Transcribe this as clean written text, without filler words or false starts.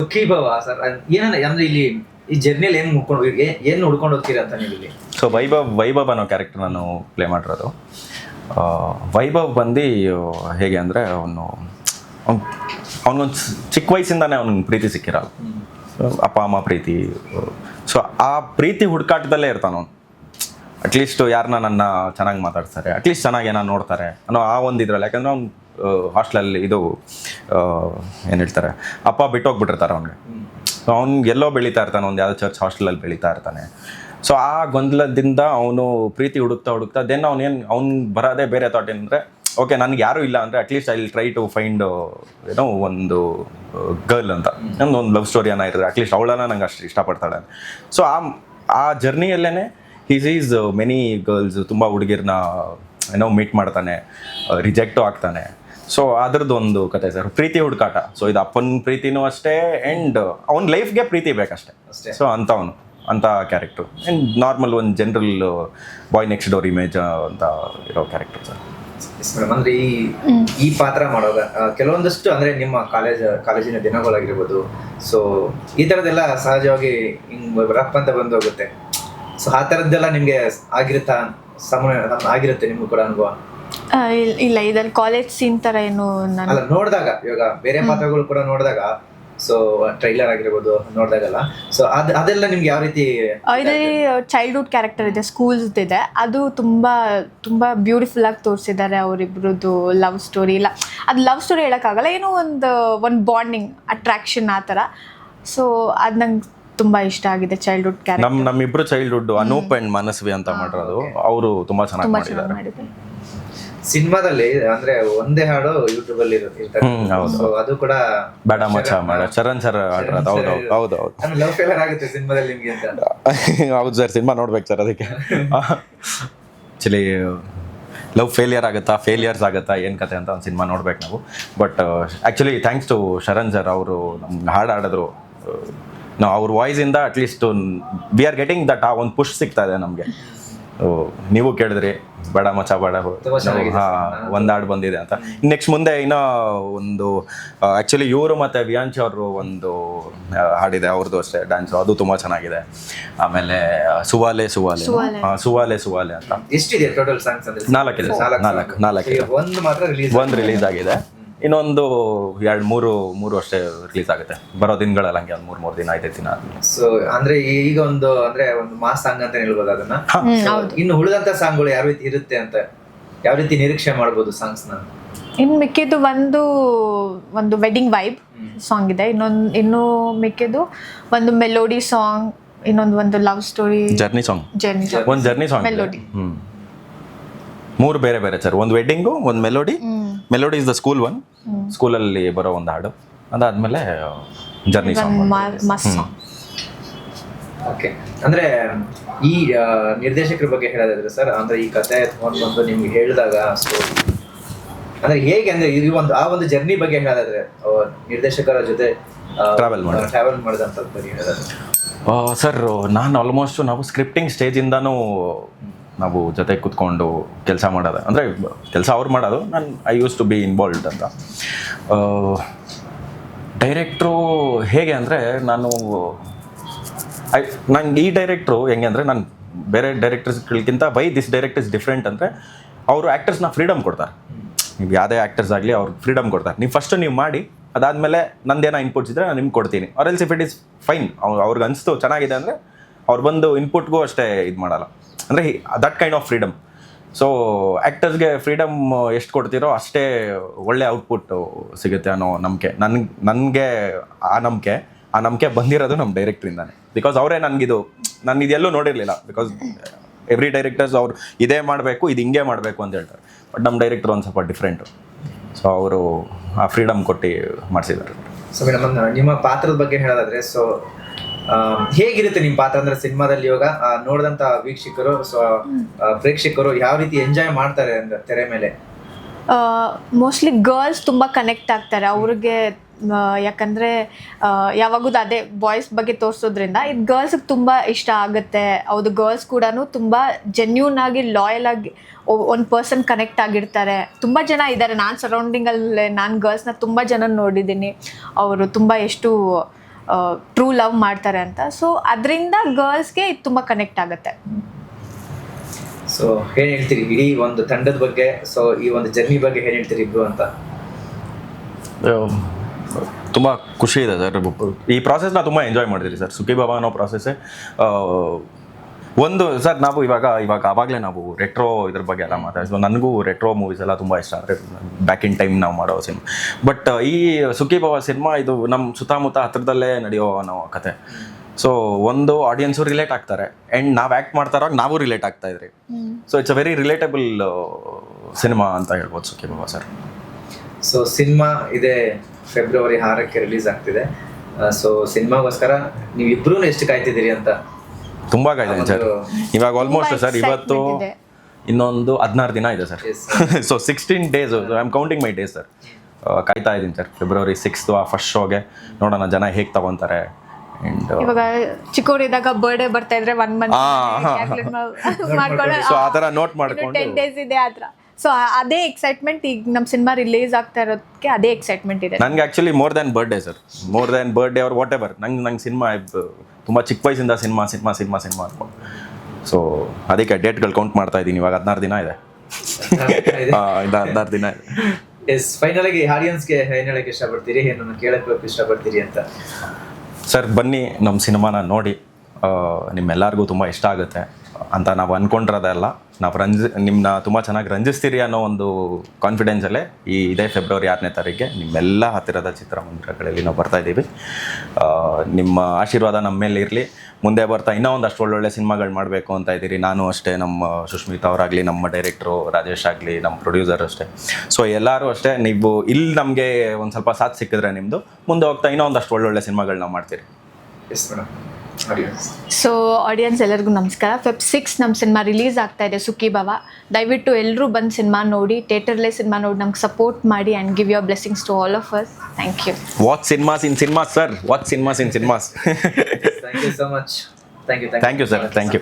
ಸುಖಿ ಭವ ಸರ್. ಅಂದ್ರೆ ಇಲ್ಲಿ ಈ ಜರ್ನಿಯಲ್ಲಿ ಏನ್ ಹುಡ್ಕೊಂಡು ಹೋಗ್ತೀರಾ ಅಂತ ನೀವು ಇಲ್ಲಿ? ಸೊ ವೈಭವ್ ಅನ್ನೋ ಕ್ಯಾರೆಕ್ಟರ್ ನಾನು ಪ್ಲೇ ಮಾಡಿರೋದು. ವೈಭವ್ ಬಂದು ಹೇಗೆ ಅಂದರೆ ಅವನಿಗೊಂದು ಚಿಕ್ಕ ವಯಸ್ಸಿಂದಾನೇ ಅವ್ನಿಗೆ ಪ್ರೀತಿ ಸಿಕ್ಕಿರಲ್ಲ. ಅಪ್ಪ ಅಮ್ಮ ಪ್ರೀತಿ. ಸೊ ಆ ಪ್ರೀತಿ ಹುಡುಕಾಟದಲ್ಲೇ ಇರ್ತಾನೆ ಅವನು. ಅಟ್ಲೀಸ್ಟ್ ಯಾರನ್ನ ನನ್ನ ಚೆನ್ನಾಗಿ ಮಾತಾಡ್ತಾರೆ, ಅಟ್ಲೀಸ್ಟ್ ಚೆನ್ನಾಗಿ ಏನೋ ನೋಡ್ತಾರೆ ಅನ್ನೋ ಆ ಒಂದು ಇದ್ರಲ್ಲಿ. ಯಾಕಂದರೆ ಅವ್ನು ಹಾಸ್ಟೆಲಲ್ಲಿ ಇದು ಏನು ಹೇಳ್ತಾರೆ, ಅಪ್ಪ ಬಿಟ್ಟೋಗ್ಬಿಟ್ಟಿರ್ತಾರೆ ಅವ್ನಿಗೆ. ಸೊ ಅವ್ನಿಗೆ ಎಲ್ಲೋ ಬೆಳೀತಾ ಇರ್ತಾನೆ, ಒಂದು ಯಾವುದೋ ಚರ್ಚ್ ಹಾಸ್ಟೆಲಲ್ಲಿ ಬೆಳೀತಾ ಇರ್ತಾನೆ. ಸೊ ಆ ಗೊಂದಲದಿಂದ ಅವನು ಪ್ರೀತಿ ಹುಡುಕ್ತಾ ದೆನ್ ಅವ್ನು ಬರೋದೇ ಬೇರೆ ಥಾಟ್ ಏನಂದರೆ, ಓಕೆ ನನಗೆ ಯಾರೂ ಇಲ್ಲ ಅಂದರೆ at least I will try to find ಏನೋ ಒಂದು ಗರ್ಲ್ ಅಂತ, ಒಂದು ಲವ್ ಸ್ಟೋರಿ ಅನ್ನೋ ಇರ್ತದೆ, ಅಟ್ಲೀಸ್ಟ್ ಅವಳನ್ನ ನಂಗೆ ಅಷ್ಟು ಇಷ್ಟಪಡ್ತಾಳೆ. ಸೊ ಆ ಜರ್ನಿಯಲ್ಲೇ ಈಸ್ ಮೆನಿ ಗರ್ಲ್ಸ್, ತುಂಬ ಹುಡುಗಿರ್ನ ಏನೋ ಮೀಟ್ ಮಾಡ್ತಾನೆ, ರಿಜೆಕ್ಟು ಆಗ್ತಾನೆ. ಸೊ ಅದ್ರದ್ದು ಒಂದು ಕತೆ ಸರ್, ಪ್ರೀತಿ ಹುಡುಕಾಟ. ಸೊ ಇದು ಅಪ್ಪನ ಪ್ರೀತಿನೂ ಅಷ್ಟೇ, ಆ್ಯಂಡ್ ಅವ್ನ ಲೈಫ್ಗೆ ಪ್ರೀತಿ ಬೇಕಷ್ಟೇ. ಸೊ ಅಂಥ ಕ್ಯಾರೆಕ್ಟ್ರು, ಆ್ಯಂಡ್ ನಾರ್ಮಲ್ ಒಂದು ಜನರಲ್ ಬಾಯ್ ನೆಕ್ಸ್ಟ್ ಡೋರ್ ಇಮೇಜ್ ಅಂತ ಇರೋ ಕ್ಯಾರೆಕ್ಟರ್ ಸರ್. ಮೇಡಮ್, ಅಂದ್ರೆ ಈ ಪಾತ್ರ ಮಾಡುವಾಗ ಕೆಲವೊಂದಷ್ಟು ಅಂದ್ರೆ ನಿಮ್ಮ ಕಾಲೇಜಿನ ದಿನಗಳಾಗಿರ್ಬೋದು, ಸೊ ಈ ಥರದ್ದೆಲ್ಲ ಸಹಜವಾಗಿ ಹಿಂಗ್ ರಫ್ ಅಂತ ಬಂದು ಹೋಗುತ್ತೆ. ಸೊ ಆ ಥರದ್ದೆಲ್ಲ ನಿಮಗೆ ಆಗಿರುತ್ತೆ ನಿಮ್ಗೂ ಕೂಡ ಅನುಭವ? ಇಲ್ಲ, ಇದ್ರಲ್ಲಿ ಕಾಲೇಜ್ ಸೀನ್ ತರ ಏನು ಅಲ್ಲ, ನೋಡಿದಾಗ ಇವಾಗ ಬೇರೆ ಪಾತ್ರಗಳು ಕೂಡ ನೋಡಿದಾಗ, ಸೊ ಟ್ರೈಲರ್ ಆಗಿರ್ಬೋದು ನೋಡಿದಾಗಲ್ಲ, ಸೊ ಅದೆಲ್ಲ ನಿಮ್ಗೆ ಯಾವ ರೀತಿ? ಇದರಲ್ಲಿ ಚೈಲ್ಡ್ಹುಡ್ ಕ್ಯಾರೆಕ್ಟರ್ ಇದೆ, ಸ್ಕೂಲ್ಸ್ ಇದೆ, ಅದು ತುಂಬಾ ಬ್ಯೂಟಿಫುಲ್ ಆಗಿ ತೋರಿಸಿದ್ದಾರೆ ಅವರಿಬ್ರದ್ದು ಲವ್ ಸ್ಟೋರಿ. ಇಲ್ಲ, ಅದು ಲವ್ ಸ್ಟೋರಿ ಹೇಳೋಕ್ಕಾಗಲ್ಲ, ಏನೋ ಒಂದು ಬಾಂಡಿಂಗ್, ಅಟ್ರಾಕ್ಷನ್ ಆ ಥರ. ಸೊ ಅದು ನಂಗೆ ತುಂಬಾ ಇಷ್ಟ ಆಗಿದೆ ಚೈಲ್ಡ್ಹುಡ್ ಕ್ಯಾರೆಕ್ಟರ್. ನಮ್ಮಿಬ್ರು ಚೈಲ್ಡ್ಹುಡ್ ಅನೂಪ್ ಅಂಡ್ ಮನಸ್ವಿ ಅಂತ ಮಾಡಿರೋದು, ಅವರು ತುಂಬಾ ಚೆನ್ನಾಗಿ ಮಾಡಿದ್ದಾರೆ. ಸಿನಿಮಾದಲ್ಲಿ ಅಂದ್ರೆ ಒಂದೇ ಹಾಡು ಯೂಟ್ಯೂಬ್ ಅಲ್ಲಿ ಇರುತ್ತೆ, ಅದು ಕೂಡ ಬೇಡ ಮಚ್ಚ ಮಾಡ ಚರಣ್ ಸರ್ ಆಡಿರೋದು. ಹೌದು ಲವ್ ಫೇಲಿಯರ್ ಆಗುತ್ತೆ ಸಿನಿಮಾದಲ್ಲಿ ನಿಮ್ಗೆ ಅಂತ? ಹೌದು ಸರ್, ಸಿನಿಮಾ ನೋಡ್ಬೇಕು ಸರ್. ಅದಕ್ಕೆ ಆಕ್ಚುಲಿ ಲವ್ ಫೇಲಿಯರ್ ಫೇಲಿಯರ್ಸ್ ಆಗುತ್ತಾ ಏನು ಕತೆ ಅಂತ ಒಂದು ಸಿನಿಮಾ ನೋಡ್ಬೇಕು ನಾವು. But actually thanks to Sharan sir, ಅವರು ನಮ್ಗೆ ಹಾಡು ಆಡಿದ್ರು. ನಾವು ಅವ್ರ ವಾಯ್ಸಿಂದ at least we are getting that, ಆ ಒಂದು ಪುಷ್ ಸಿಗ್ತಾ ಇದೆ ನಮಗೆ. ನೀವು ಕೇಳಿದ್ರಿ ಬೇಡ ಮಚ್ಚ ಬೇಡ, ಒಂದು ಹಾಡು ಬಂದಿದೆ ಅಂತ. ನೆಕ್ಸ್ಟ್ ಮುಂದೆ ಇನ್ನೂ ಒಂದು ಆ್ಯಕ್ಚುಲಿ ಇವರು ಮತ್ತು ವಿಯಾಂಚ್ ಅವರು ಒಂದು ಹಾಡಿದೆ, ಅವ್ರದ್ದು ಅಷ್ಟೇ ಡ್ಯಾನ್ಸು, ಅದು ತುಂಬ ಚೆನ್ನಾಗಿದೆ. ಆಮೇಲೆ ಸುವಾಲೆ ಅಂತ ಎಷ್ಟಿದೆ ಟೋಟಲ್ ಸಾಂಗ್ಸ್? ನಾಲ್ಕಿದೆ, ಒಂದು ರಿಲೀಸ್ ಆಗಿದೆ, ಇನ್ನೊಂದು 2-3 ಅಷ್ಟೇ ರಿಲೀಸ್ ಆಗುತ್ತೆ ಬರೋ ದಿನಗಳಲ್ಲಿ. ಹಂಗೆ ಒಂದು 3 ದಿನ 5 ದಿನ ಆದ್ಮೇಲೆ. ಸೊ ಅಂದ್ರೆ ಈಗ ಒಂದು ಮಾಸ್ ಸಾಂಗ್ ಅಂತ ಹೇಳ್ಬೋದು ಅದನ್ನ. ಇನ್ನು ಉಳಿದಂತ ಸಾಂಗ್ಗಳು ಯಾವ ರೀತಿ ಇರುತ್ತೆ ಅಂತ, ಯಾವ ರೀತಿ ನಿರೀಕ್ಷೆ ಮಾಡ್ಬೋದು ಸಾಂಗ್ಸ್ ನ? ಇನ್ನು ಮಿಕ್ಕಿದ್ದು ಒಂದು ವೆಡ್ಡಿಂಗ್ ವೈಬ್ ಸಾಂಗ್ ಇದೆ, ಇನ್ನು ಮಿಕ್ಕಿದ್ದು ಒಂದು ಮೆಲೋಡಿ ಸಾಂಗ್, ಒಂದು ಲವ್ ಸ್ಟೋರಿ, ಜರ್ನಿ ಸಾಂಗ್, ಒಂದು ಜರ್ನಿ ಸಾಂಗ್, ಮೆಲೋಡಿ. 3 ಬೇರೆ ಸರ್, ಒಂದು ವೆಡ್ಡಿಂಗು, ಒಂದು melody is the school one, ಸ್ಕೂಲಲ್ಲಿ ಬರೋ ಒಂದು ಹಾಡು, ಅದಾದ್ಮೇಲೆ ಜರ್ನಿ ಸಾಂಗ್. ಓಕೆ, ಅಂದ್ರೆ ಈ ನಿರ್ದೇಶಕರ ಬಗ್ಗೆ ಹೇಳೋದಾದ್ರೆ ಸರ್, ಅಂದ್ರೆ ಈ ಕಥೆ ಎತ್ಕೊಂಡು ಬಂದು ನಿಮ್ಗೆ ಹೇಳಿದಾಗ ಅಂದ್ರೆ ಹೇಗೆ ಅಂದ್ರೆ ಆ ಒಂದು ಜರ್ನಿ ಬಗ್ಗೆ ಹೇಳೋದಾದ್ರೆ, ನಿರ್ದೇಶಕರ ಜೊತೆ ಟ್ರಾವೆಲ್ ಮಾಡಿದಂಥದ್ದು ಬಗ್ಗೆ ಹೇಳೋದಾದ್ರೆ ಸರ್, ನಾನು ಆಲ್ಮೋಸ್ಟ್ ನಾವು ಸ್ಕ್ರಿಪ್ಟಿಂಗ್ ಸ್ಟೇಜಿಂದನೂ ನಾವು ಜೊತೆ ಕೂತ್ಕೊಂಡು ಕೆಲಸ ಮಾಡೋದು, ಅಂದರೆ ಕೆಲಸ ಅವ್ರು ಮಾಡೋದು, I use to be involved ಅಂತ. ಡೈರೆಕ್ಟ್ರು ಹೇಗೆ ಅಂದರೆ, ನಂಗೆ ಈ ಡೈರೆಕ್ಟ್ರು ಹೆಂಗೆ ಅಂದರೆ, ನಾನು ಬೇರೆ ಡೈರೆಕ್ಟರ್ಸ್ಗಳಿಗಿಂತ why this director is different ಅಂದರೆ, ಅವರು ಆ್ಯಕ್ಟರ್ಸ್ನ ಫ್ರೀಡಮ್ ಕೊಡ್ತಾರೆ. ನೀವು ಯಾವುದೇ ಆ್ಯಕ್ಟರ್ಸ್ ಆಗಲಿ ಅವ್ರಿಗೆ ಫ್ರೀಡಮ್ ಕೊಡ್ತಾರೆ. ನೀವು ಫಸ್ಟು ನೀವು ಮಾಡಿ, ಅದಾದಮೇಲೆ ನಂದೇನೋ ಇನ್ಪುಟ್ಸ್ ಇದ್ದರೆ ನಾನು ನಿಮ್ಗೆ ಕೊಡ್ತೀನಿ, or else if it is fine, ಅವ್ರಿಗೆ ಅನಿಸ್ತು ಚೆನ್ನಾಗಿದೆ ಅಂದರೆ ಅವ್ರು ಬಂದು ಇನ್ಪುಟ್ಗೂ ಅಷ್ಟೇ ಇದು ಮಾಡಲ್ಲ. ಅಂದರೆ that kind of freedom. So ಆ್ಯಕ್ಟರ್ಸ್ಗೆ ಫ್ರೀಡಮ್ ಎಷ್ಟು ಕೊಡ್ತೀರೋ ಅಷ್ಟೇ ಒಳ್ಳೆ ಔಟ್ಪುಟ್ ಸಿಗುತ್ತೆ ಅನ್ನೋ ನಂಬಿಕೆ ನನಗೆ ಆ ನಂಬಿಕೆ ಬಂದಿರೋದು ನಮ್ಮ ಡೈರೆಕ್ಟ್ರಿಂದಾನೆ. ಬಿಕಾಸ್ ಅವರೇ ನಾನು ಇದೆಲ್ಲೂ ನೋಡಿರಲಿಲ್ಲ. ಬಿಕಾಸ್ ಎವ್ರಿ ಡೈರೆಕ್ಟರ್ಸ್ ಅವ್ರು ಇದೇ ಮಾಡಬೇಕು, ಇದು ಹಿಂಗೆ ಮಾಡಬೇಕು ಅಂತ ಹೇಳ್ತಾರೆ. ಬಟ್ ನಮ್ಮ ಡೈರೆಕ್ಟರ್ ಒಂದು ಸ್ವಲ್ಪ ಡಿಫ್ರೆಂಟು. ಸೊ ಅವರು ಆ ಫ್ರೀಡಮ್ ಕೊಟ್ಟು ಮಾಡಿಸಿದ್ದಾರೆ. ಸೊ ಮೇಡಮ್, ನಿಮ್ಮ ಪಾತ್ರದ ಬಗ್ಗೆ ಹೇಳೋದಾದ್ರೆ, ಸೊ ಹೇಗಿರುತ್ತೆ ನಿಮ್ಮ ಪಾತ್ರ ಅಂದ್ರೆ ಸಿನಿಮಾದಲ್ಲಿ ಇವಾಗ ನೋಡಿದಂತ ವೀಕ್ಷಕರು, ಪ್ರೇಕ್ಷಕರು ಯಾವ ರೀತಿ ಎಂಜಾಯ್ ಮಾಡ್ತಾರೆ ಅಂದ್ರೆ ತೆರೆ ಮೇಲೆ? ಮೋಸ್ಟ್ಲಿ ಗರ್ಲ್ಸ್ ತುಂಬ ಕನೆಕ್ಟ್ ಆಗ್ತಾರೆ ಅವ್ರಿಗೆ, ಯಾಕಂದರೆ ಯಾವಾಗೂ ಅದೇ ಬಾಯ್ಸ್ ಬಗ್ಗೆ ತೋರಿಸೋದ್ರಿಂದ ಇದು ಗರ್ಲ್ಸ್ಗೆ ತುಂಬ ಇಷ್ಟ ಆಗುತ್ತೆ. ಹೌದು, ಗರ್ಲ್ಸ್ ಕೂಡ ತುಂಬ ಜೆನ್ಯೂನ್ ಆಗಿ ಲಾಯಲ್ ಆಗಿ ಒಂದು ಪರ್ಸನ್ ಕನೆಕ್ಟ್ ಆಗಿರ್ತಾರೆ. ತುಂಬ ಜನ ಇದ್ದಾರೆ, ನಾನು ಸರೌಂಡಿಂಗಲ್ಲಿ ನಾನು ಗರ್ಲ್ಸ್ನ ತುಂಬ ಜನ ನೋಡಿದ್ದೀನಿ. ಅವರು ತುಂಬ ಎಷ್ಟು ಟ್ರೂ ಲವ್ ಮಾಡ್ತಾರೆ ಅಂತ. ಸೊ ಅದರಿಂದ ಗರ್ಲ್ಸ್ಗೆ ಇದು ತುಂಬ ಕನೆಕ್ಟ್ ಆಗುತ್ತೆ. ಸೊ ಏನ್ ಹೇಳ್ತೀರಿ ಇಡೀ ಒಂದು ತಂಡದ ಬಗ್ಗೆ, ಸೊ ಈ ಒಂದು ಜರ್ನಿ ಬಗ್ಗೆ ಏನ್ ಹೇಳ್ತೀರಿ ಇಬ್ರು ಅಂತ? ತುಂಬ ಖುಷಿ ಇದೆ ಸರ್. ಈ ಪ್ರಾಸೆಸ್ನ ತುಂಬ ಎಂಜಾಯ್ ಮಾಡಿದಿರಿ ಸರ್. ಸುಖಿ ಬಾಬಾ ಅನ್ನೋ ಪ್ರಾಸೆಸ್ಸೇ ಒಂದು ಸರ್. ನಾವು ಇವಾಗ ಆವಾಗಲೇ ನಾವು ರೆಟ್ರೋ ಇದ್ರ ಬಗ್ಗೆ ಎಲ್ಲ ಮಾತಾಡಿದ್ವಿ. ನನಗೂ ರೆಟ್ರೋ ಮೂವೀಸ್ ಎಲ್ಲ ತುಂಬ ಇಷ್ಟ, ಅಂದರೆ ಬ್ಯಾಕ್ ಇನ್ ಟೈಮ್ ನಾವು ಮಾಡೋ ಸಿನಿಮಾ. ಬಟ್ ಈ ಸುಖಿ ಬಾಬಾ ಸಿನಿಮಾ ಇದು ನಮ್ಮ ಸುತ್ತಮುತ್ತ ಹತ್ರದಲ್ಲೇ ನಡೆಯೋ ನಾವು ಕತೆ. ಸೊ ಒಂದು ಆಡಿಯನ್ಸು ರಿಲೇಟ್ ಆಗ್ತಾರೆ, ಆ್ಯಂಡ್ ನಾವು ಆ್ಯಕ್ಟ್ ಮಾಡ್ತಾರಾಗ ನಾವು ರಿಲೇಟ್ ಆಗ್ತಾ ಇದ್ರಿ. So it's a very relatable cinema ಅಂತ ಹೇಳ್ಬೋದು ಸುಖಿ ಬಾಬಾ ಸರ್. ಸೊ ಸಿನಿಮಾ ಇದೆ ಫೆಬ್ರವರಿ 6ಕ್ಕೆ ರಿಲೀಸ್ ಆಗ್ತಿದೆ. ಸೊ ಸಿನಿಮಾಗೋಸ್ಕರ ನೀವಿಬ್ರು ಎಷ್ಟು ಕಾಯ್ತಿದ್ದೀರಿ ಅಂತ? ತುಂಬ ಕಾಯ್ತೀನಿ ಸರ್. ಇವಾಗ ಆಲ್ಮೋಸ್ಟ್ ಸರ್ ಇವತ್ತು excitement ಇದೆ. ಇನ್ನೊಂದು 16 ದಿನ ಇದೆ sir. So 16 days I am counting my days sir. ಕಾಯ್ತಾ ಇದ್ದೀನಿ ಸರ್. ಫೆಬ್ರವರಿ 6 ಆ ಫಸ್ಟ್ ಶೋಗೆ ನೋಡೋಣ ಜನ ಹೇಗೆ ತಗೊತಾರೆ. ಆ್ಯಂಡ್ ಇವಾಗ ಚಿಕ್ಕವರಿದ್ದಾಗ ಬರ್ಡೇ ಬರ್ತಾ ಇದ್ರೆ 1 ಮಂತ್ ಮಾಡ್ಕೊಳ್ಳೋ ಸೊ ಆ ಥರ ನೋಟ್ ಮಾಡಿಕೊಂಡು 10 ಡೇಸ್ ಇದೆ ಆ ಥರ. ಸೊ ಅದೇ ಎಕ್ಸೈಟ್ಮೆಂಟ್ ಈಗ ನಮ್ಮ ಸಿನಿಮಾ ರಿಲೀಸ್ ಆಗ್ತಾ ಇರೋದಕ್ಕೆ ಅದೇ ಎಕ್ಸೈಟ್ಮೆಂಟ್ ಇದೆ. ನನಗೆ actually more than birthday sir, more than birthday ಅವ್ರ ವಾಟ್ ಎವರ್. ನಂಗೆ ಸಿನಿಮಾ ತುಂಬ ಚಿಕ್ಕ ವಯಸ್ಸಿಂದ ಸಿನಿಮಾ ಅನ್ಕೊಂಡು, ಸೊ ಅದಕ್ಕೆ ಡೇಟ್ಗಳು ಕೌಂಟ್ ಮಾಡ್ತಾ ಇದ್ದೀನಿ. ಇವಾಗ 16 ದಿನ ಇದೆ. 16 ದಿನ ಇದೆ. ಎಸ್, ಫೈನಲ್ ಆಗಿ ಆಡಿಯನ್ಸ್ಗೆ ಏನ್ ಹೇಳಕ್ಕೆ ಇಷ್ಟಪಡ್ತೀರಿ, ಏನನ್ನು ಕೇಳಕ್ಕೆ ಇಷ್ಟಪಡ್ತೀರಿ ಅಂತ? ಸರ್ ಬನ್ನಿ, ನಮ್ಮ ಸಿನಿಮಾನ ನೋಡಿ. ನಿಮ್ಮೆಲ್ಲರಿಗೂ ತುಂಬ ಇಷ್ಟ ಆಗುತ್ತೆ ಅಂತ ನಾವು ಅಂದ್ಕೊಂಡಿರೋದಲ್ಲ. ನಾವು ನಿಮ್ಮನ್ನ ತುಂಬ ಚೆನ್ನಾಗಿ ರಂಜಿಸ್ತೀರಿ ಅನ್ನೋ ಒಂದು ಕಾನ್ಫಿಡೆನ್ಸಲ್ಲೇ ಇದೇ ಫೆಬ್ರವರಿ 6ನೇ ತಾರೀಕಿಗೆ ನಿಮ್ಮೆಲ್ಲ ಹತ್ತಿರದ ಚಿತ್ರಮಂದಿರಗಳಲ್ಲಿ ನಾವು ಬರ್ತಾಯಿದ್ದೀವಿ. ನಿಮ್ಮ ಆಶೀರ್ವಾದ ನಮ್ಮ ಮೇಲೆ ಇರಲಿ. ಮುಂದೆ ಬರ್ತಾ ಇನ್ನೂ ಒಂದಷ್ಟು ಒಳ್ಳೊಳ್ಳೆ ಸಿನಿಮಾಗಳು ಮಾಡಬೇಕು ಅಂತ ಇದ್ದೀರಿ. ನಾನು ಅಷ್ಟೇ, ನಮ್ಮ ಸುಷ್ಮಿತಾ ಅವರಾಗಲಿ, ನಮ್ಮ ಡೈರೆಕ್ಟ್ರು ರಾಜೇಶ್ ಆಗಲಿ, ನಮ್ಮ ಪ್ರೊಡ್ಯೂಸರ್ ಅಷ್ಟೇ. ಸೊ ಎಲ್ಲರೂ ಅಷ್ಟೇ, ನೀವು ಇಲ್ಲಿ ನಮಗೆ ಒಂದು ಸ್ವಲ್ಪ ಸಾಥ್ ಸಿಕ್ಕಿದ್ರೆ ನಿಮ್ಮದು ಮುಂದೆ ಹೋಗ್ತಾ ಇನ್ನೂ ಒಂದಷ್ಟು ಒಳ್ಳೊಳ್ಳೆ ಸಿನಿಮಾಗಳು ನಾವು ಮಾಡ್ತೀರಿ. Yes madam. ಸೊ ಆಡಿಯನ್ಸ್ ಎಲ್ಲರಿಗೂ ನಮಸ್ಕಾರ. Feb 6 ನಮ್ಮ ಸಿನಿಮಾ ರಿಲೀಸ್ ಆಗ್ತಾ ಇದೆ ಸುಖಿ ಬಾಬಾ. ದಯವಿಟ್ಟು ಎಲ್ಲರೂ ಬಂದು ಸಿನಿಮಾ ನೋಡಿ, ಥಿಯೇಟರ್ಲೇ ಸಿನಿಮಾ ನೋಡಿ ನಮ್ಗೆ ಸಪೋರ್ಟ್ ಮಾಡಿ and give your blessings to all of us. Thank you. Watch cinemas in cinemas sir, watch cinemas in cinemas. Thank you so much. Thank you sir, thank you.